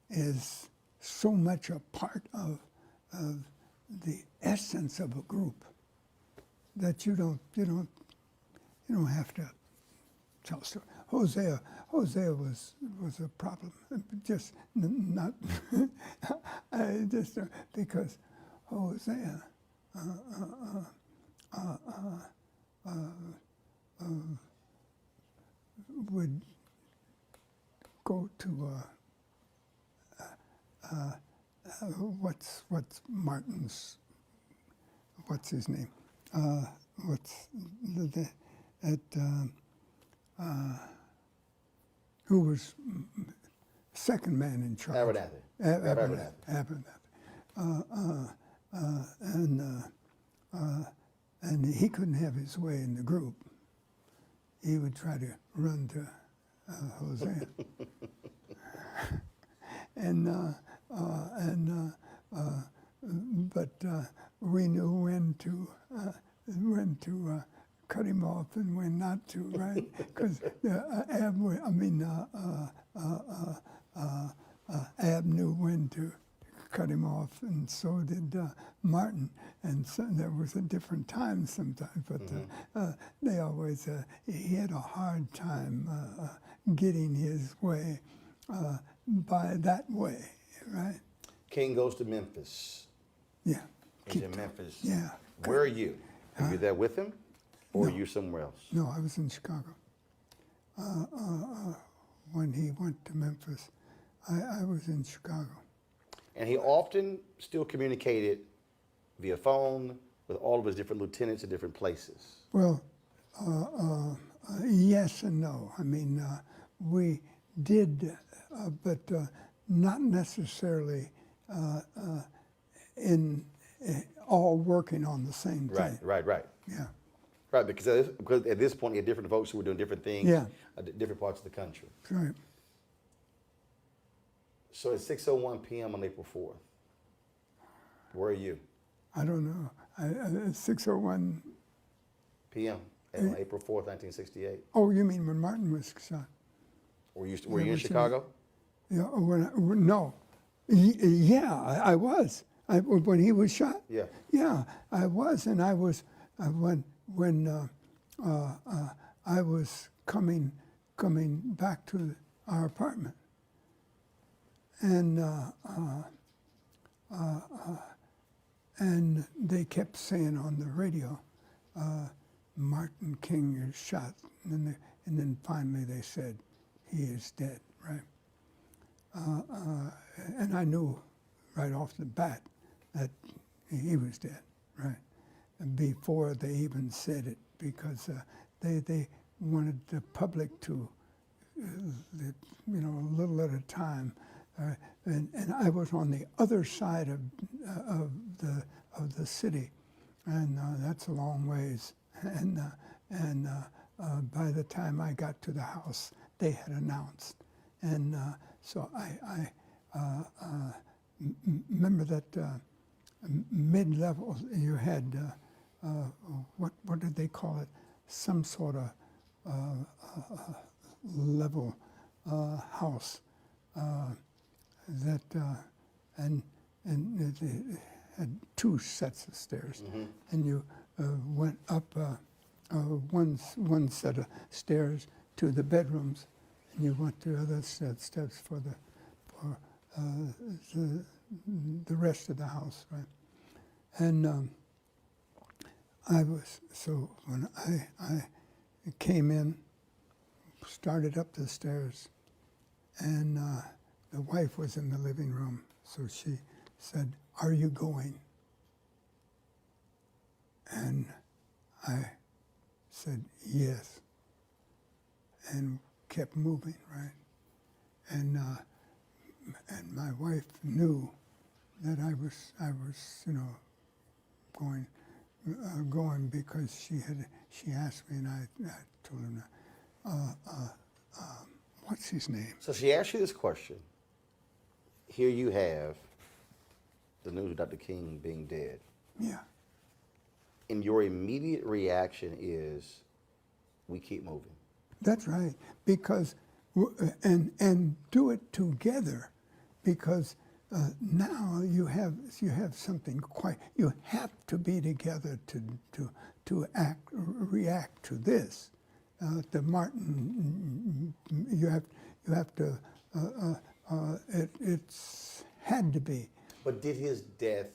is so much a part of the essence of a group that you don't have to tell story. Hosea was a problem. Just not just because Hosea would go to what's Martin's, what's his name? Who was second man in charge? Abernathy. And he couldn't have his way in the group. He would try to run to Hosea. But we knew when to cut him off and when not to, right? Because Ab knew when to cut him off, and so did Martin. And so there was a different time sometimes, but they always, he had a hard time getting his way by that way, right? King goes to Memphis. Yeah. He's in Memphis. Yeah. Where are you? Are you there with him, or are you somewhere else? No, I was in Chicago. When he went to Memphis, I was in Chicago. And he often still communicated via phone with all of his different lieutenants in different places. Well, yes and no. I mean, we did, but not necessarily in all working on the same thing. Right. Yeah. Right, because at this point, you had different folks who were doing different things at different parts of the country. Right. So it's 6:01 p.m. on April 4th. Where are you? I don't know. 6:01. p.m. on April 4th, 1968. Oh, you mean when Martin was shot? Were you in Chicago? Yeah. No. Yeah, I was. When he was shot. Yeah. Yeah, I was, and I was when I was coming back to our apartment, and and they kept saying on the radio, Martin King is shot, and then finally they said, he is dead, right? And I knew right off the bat that he was dead, right? And before they even said it, because they wanted the public to, a little at a time. And I was on the other side of the city, and that's a long ways. And by the time I got to the house, they had announced, and so I remember that mid-level. You had what did they call it? Some sort of level house that and it had two sets of stairs, and you went up one set of stairs to the bedrooms, and you went to other set of steps for the rest of the house, right? And when I came in, started up the stairs, and the wife was in the living room, so she said, "Are you going?" And I said, "Yes," and kept moving, right? And my wife knew that I was going because she asked me, and I told her, what's his name? So she asked you this question. Here you have the news of Dr. King being dead. Yeah. And your immediate reaction is, we keep moving. That's right, because and do it together, because now you have something quite. You have to be together to react to this. The Martin, you have to. It's had to be. But did his death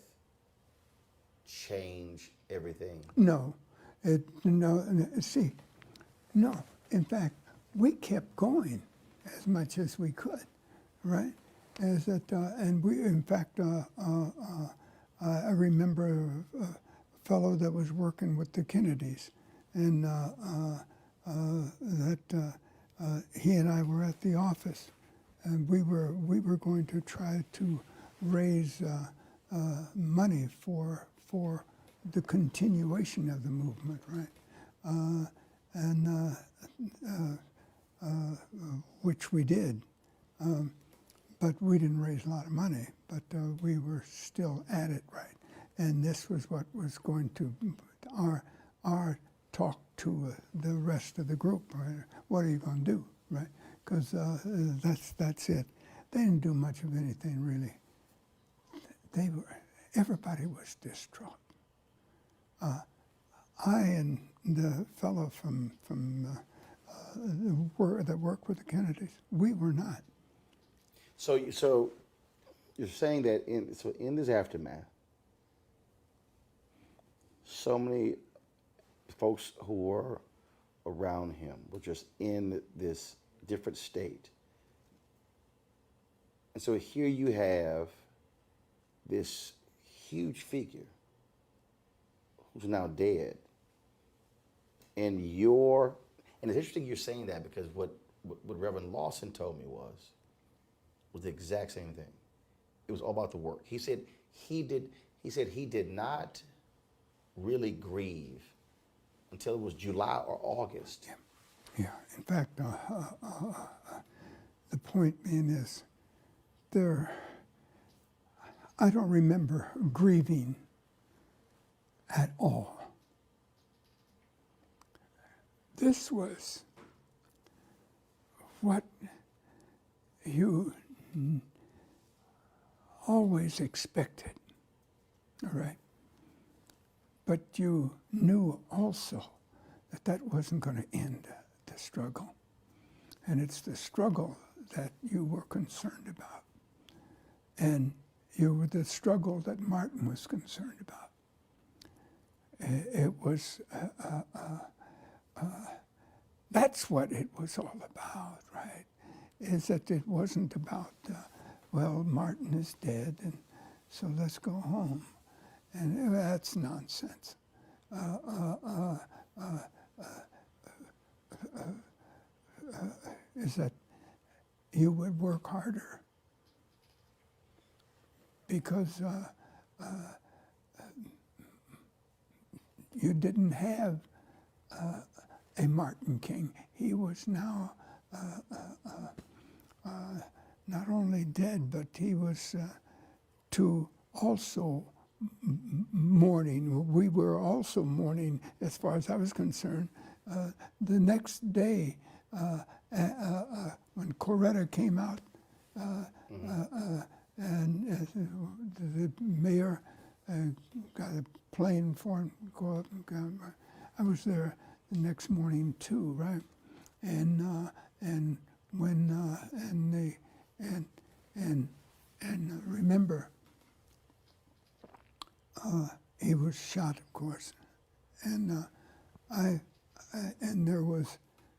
change everything? No, see, no. In fact, we kept going as much as we could, right? And we, in fact, I remember a fellow that was working with the Kennedys, and he and I were at the office, and we were going to try to raise money for the continuation of the movement, right? Which we did, but we didn't raise a lot of money, but we were still at it, right? And this was what was going to our talk to the rest of the group, right? What are you going to do, right? Because that's it. They didn't do much of anything really. Everybody was distraught. I and the fellow from that worked with the Kennedys, we were not. So you're saying that in this aftermath, so many folks who were around him were just in this different state. And so here you have this huge figure who's now dead. And it's interesting you're saying that, because what Reverend Lawson told me was the exact same thing. It was all about the work. He said he did not really grieve until it was July or August. Yeah. In fact, the point being is, I don't remember grieving at all. This was what you always expected, all right? But you knew also that wasn't going to end the struggle. And it's the struggle that you were concerned about. And the struggle that Martin was concerned about. It was, that's what it was all about, right? Is that it wasn't about, well, Martin is dead, and so let's go home. And that's nonsense. Is that you would work harder because you didn't have a Martin King. He was now not only dead, but he was to also mourning. We were also mourning, as far as I was concerned. The next day, when Coretta came out, and the mayor got a plane for him to go up and come. I was there the next morning too, right? And when remember, he was shot, of course, and and there was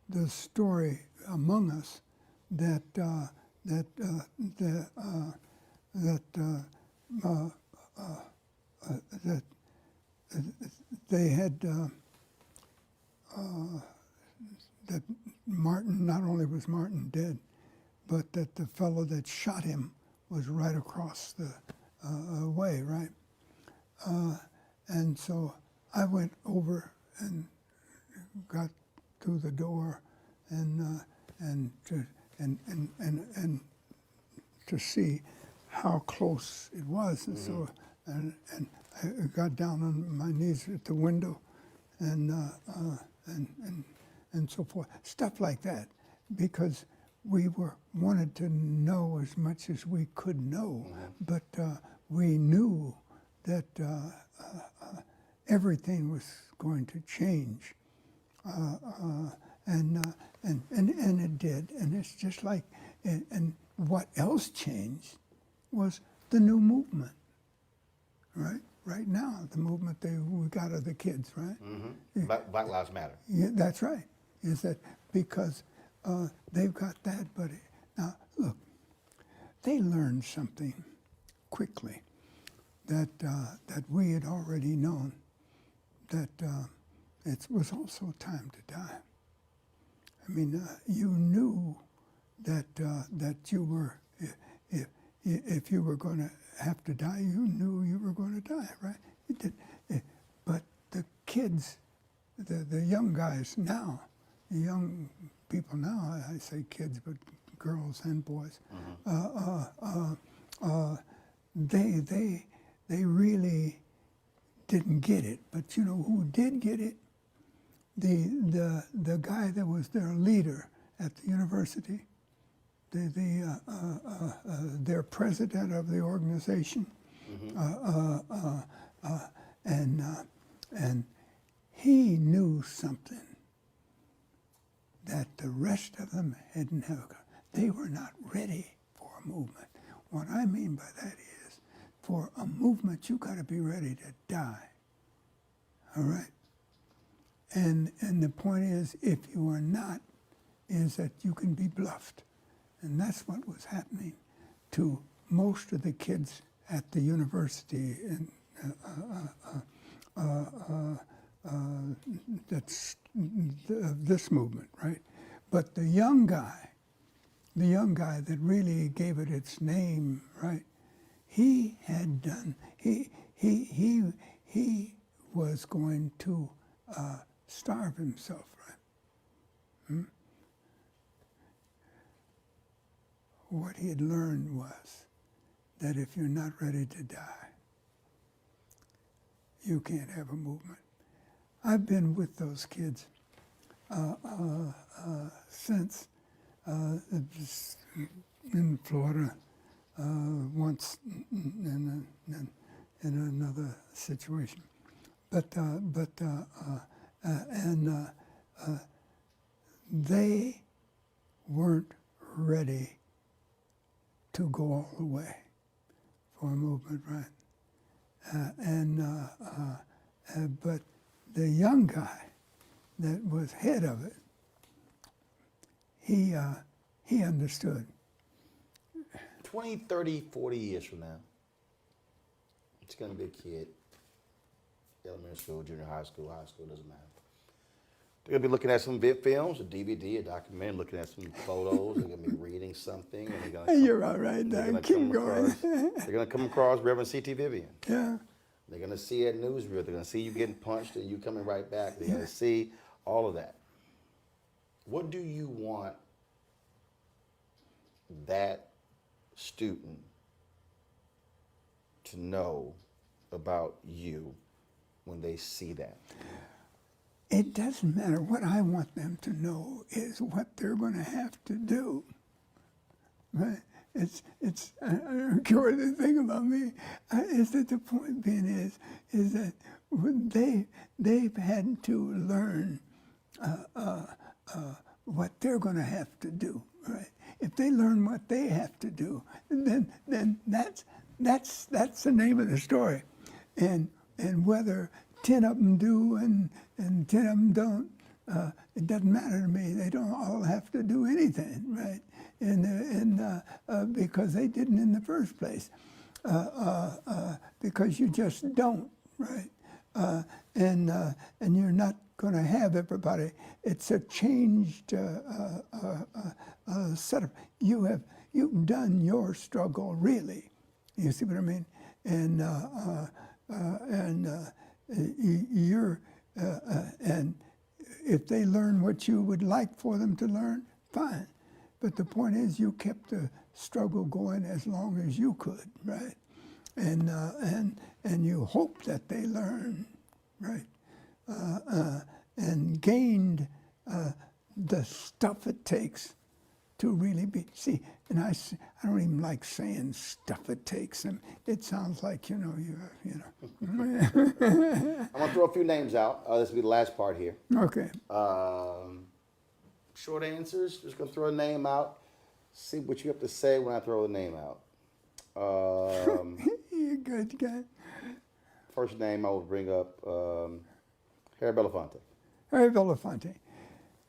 the story among us that they had that Martin, not only was Martin dead, but that the fellow that shot him was right across the way, right? And so I went over and got through the door and to see how close it was, and so and I got down on my knees at the window and so forth, stuff like that, because we wanted to know as much as we could know, but we knew that everything was going to change, and it did, and it's just like, and what else changed was the new movement, right? Right now, the movement we got of the kids, right? Black Lives Matter. Yeah, that's right. Is that because they've got that, but now look, they learned something quickly that we had already known, that it was also time to die. I mean, you knew that you were, if you were going to have to die, you knew you were going to die, right? You did, but the kids, the young guys now, the young people now, I say kids, but girls and boys, they really didn't get it. But you know who did get it? The guy that was their leader at the university, their president of the organization, and he knew something that the rest of them hadn't have. They were not ready for a movement. What I mean by that is, for a movement, you got to be ready to die. All right. And the point is, if you are not, is that you can be bluffed. And that's what was happening to most of the kids at the university, and that's this movement, right? But the young guy that really gave it its name, right? He had done. He was going to starve himself, right? What he had learned was that if you're not ready to die, you can't have a movement. I've been with those kids since in Florida once in another situation, but they weren't ready to go all the way for a movement, right? But the young guy that was head of it, he understood. 20, 30, 40 years from now, it's going to be a kid, elementary school, junior high school, doesn't matter. They're going to be looking at some films, a DVD, a documentary, looking at some photos. They're going to be reading something. And they're going to You're all right, Dan. Keep going. They're going to come across Reverend C.T. Vivian. Yeah. They're going to see at newsreel. They're going to see you getting punched and you coming right back. They're going to see all of that. What do you want that student to know about you when they see that? It doesn't matter. What I want them to know is what they're going to have to do. Right? It's. I don't care what they think about me. Is that the point being is that they've had to learn what they're going to have to do. Right? If they learn what they have to do, then that's the name of the story, and whether 10 of them do and 10 of them don't, it doesn't matter to me. They don't all have to do anything, right? And because they didn't in the first place, because you just don't, right? And you're not going to have everybody. It's a changed setup. You've done your struggle, really. You see what I mean? And and if they learn what you would like for them to learn, fine. But the point is, you kept the struggle going as long as you could, right? And you hope that they learn, right? And gained the stuff it takes to really be. See, and I don't even like saying stuff it takes, and it sounds like you know. I'm gonna throw a few names out. This will be the last part here. Okay. Short answers. Just gonna throw a name out. See what you have to say when I throw a name out. You're a good guy. First name I will bring up. Harry Belafonte. Harry Belafonte.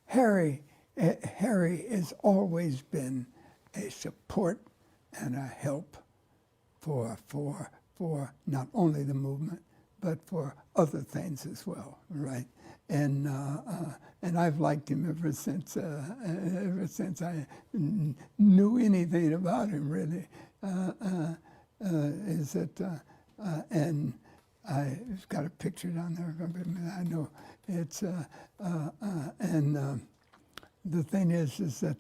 Harry has always been a support and a help for not only the movement, but for other things as well, right? And I've liked him ever since I knew anything about him, really. And I've got a picture down there. I know it's the thing is that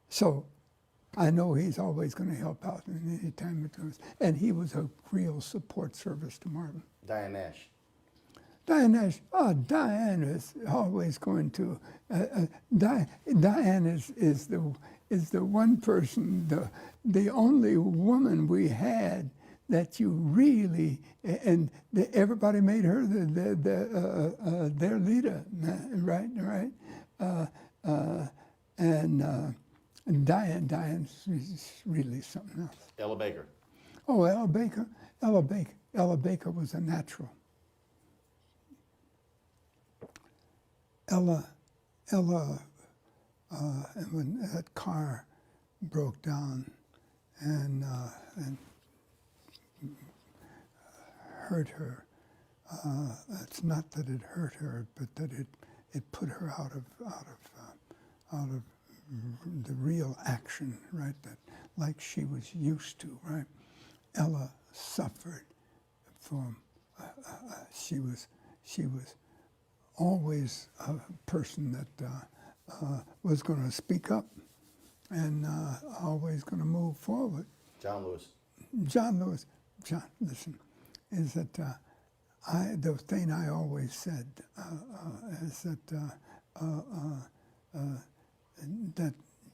so I know he's always going to help out in any time it goes. And he was a real support service to Martin. Diane Nash. Diane Nash. Oh, Diane is always going to. Diane is the one person, the only woman we had that you really, and everybody made her their leader, right? And Diane's really something else. Ella Baker. Oh, Ella Baker was a natural. Ella, and when that car broke down and hurt her, it's not that it hurt her, but that it put her out of the real action, right? That like she was used to, right? Ella suffered from. She was always a person that was going to speak up and always going to move forward. John Lewis. John, listen, is that the thing I always said is that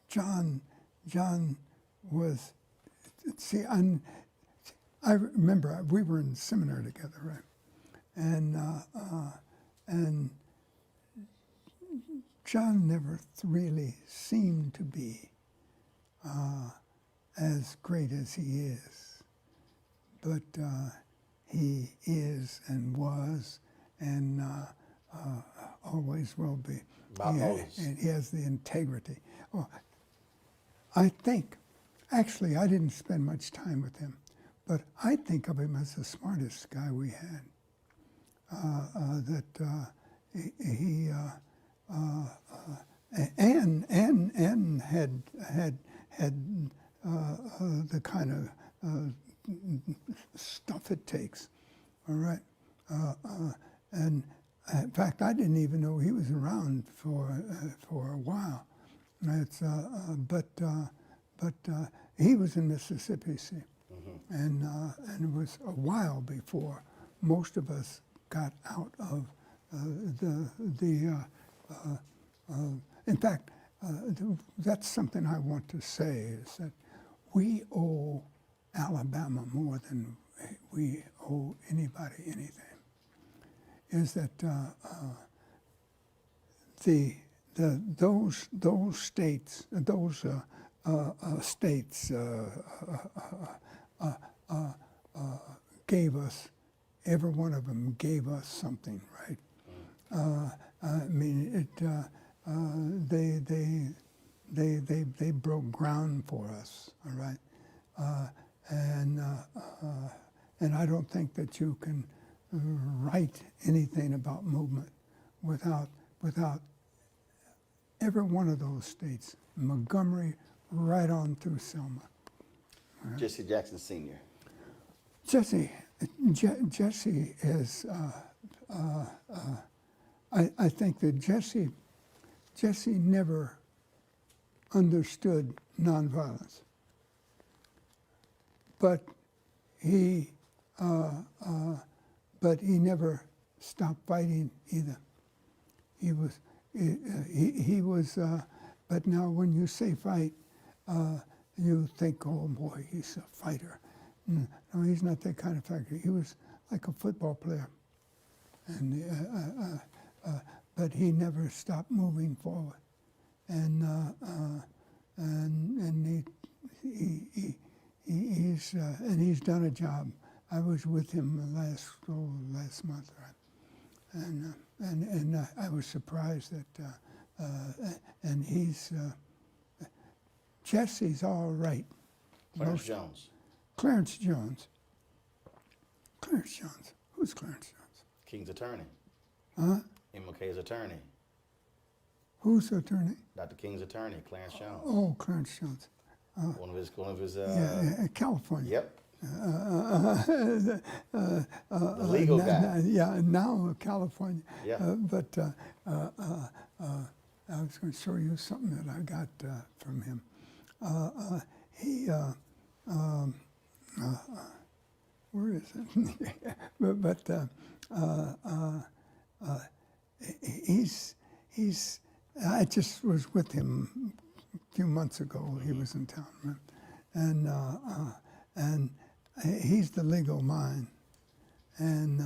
John was, see, I remember we were in seminary together, right? And John never really seemed to be as great as he is, but he is and was and always will be. And he has the integrity. Well, I think, actually, I didn't spend much time with him, but I think of him as the smartest guy we had. And had the kind of stuff it takes. All right, and in fact, I didn't even know he was around for a while. It's but he was in Mississippi, see, and it was a while before most of us got out of in fact, that's something I want to say, is that we owe Alabama more than we owe anybody anything. Is that those states gave us, every one of them gave us something, right? I mean, they broke ground for us, all right? And I don't think that you can write anything about movement without every one of those states, Montgomery right on through Selma. Right? Jesse Jackson Sr. Jesse is, I think that Jesse never understood nonviolence, but he never stopped fighting either. He was, but now when you say fight, you think, oh boy, he's a fighter. No, he's not that kind of fighter. He was like a football player, and but he never stopped moving forward, and he's done a job. I was with him last month, right? And I was surprised that and Jesse's all right. Clarence Jones. Clarence Jones. Clarence Jones. Who's Clarence Jones? King's attorney. Huh? MLK's attorney. Who's the attorney? Dr. King's attorney, Clarence Jones. Oh, Clarence Jones. One of his. California. Yep. The legal guy. Yeah, now California. Yeah. But I was going to show you something that I got from him. Where is it? he's. I just was with him a few months ago. He was in town, right? And he's the legal mind, and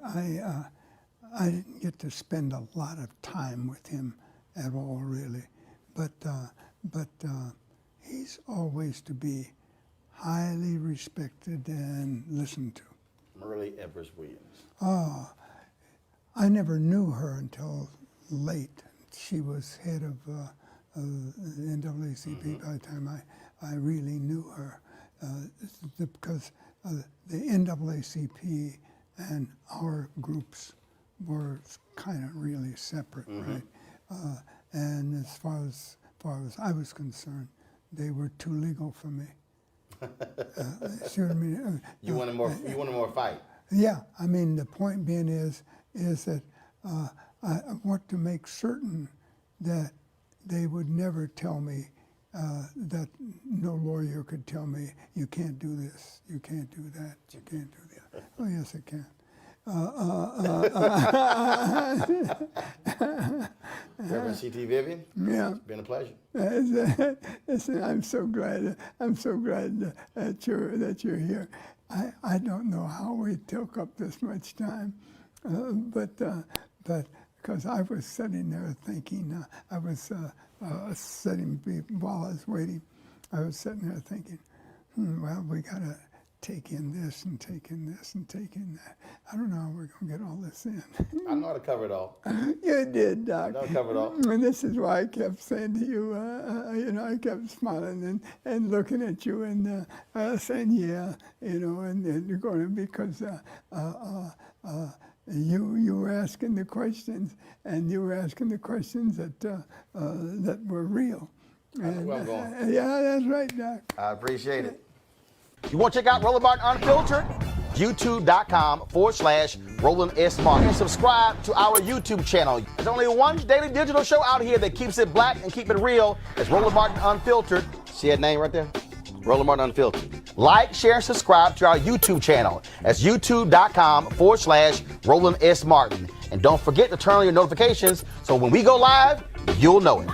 I didn't get to spend a lot of time with him at all, really, but he's always to be highly respected and listened to. Merle Evers Williams. I never knew her until late. She was head of the NAACP by the time I really knew her, because the NAACP and our groups were kind of really separate, right? And as far as I was concerned, they were too legal for me. See what I mean? You wanted more fight. Yeah, I mean, the point being is that I want to make certain that they would never tell me that no lawyer could tell me, you can't do this, you can't do that, you can't do that. Oh, yes, I can. Reverend C.T. Vivian? Yeah. It's been a pleasure. I'm so glad that you're here. I don't know how we took up this much time, but because I was sitting there thinking, I was sitting while I was waiting, I was sitting there thinking, well, we got to take in this and take in this and take in that. I don't know how we're going to get all this in. I know how to cover it all. You did, Doc. I know how to cover it all. And this is why I kept saying to you, I kept smiling and looking at you and saying, yeah, and you're going to, because you were asking the questions, and you were asking the questions that were real. I know where I'm going. Yeah, that's right, Doc. I appreciate it. You want to check out Roland Martin Unfiltered? YouTube.com/Roland S. Martin. And subscribe to our YouTube channel. There's only one daily digital show out here that keeps it black and keep it real. It's Roland Martin Unfiltered. See that name right there? Roland Martin Unfiltered. Like, share, and subscribe to our YouTube channel. That's YouTube.com/Roland S. Martin. And don't forget to turn on your notifications so when we go live, you'll know it.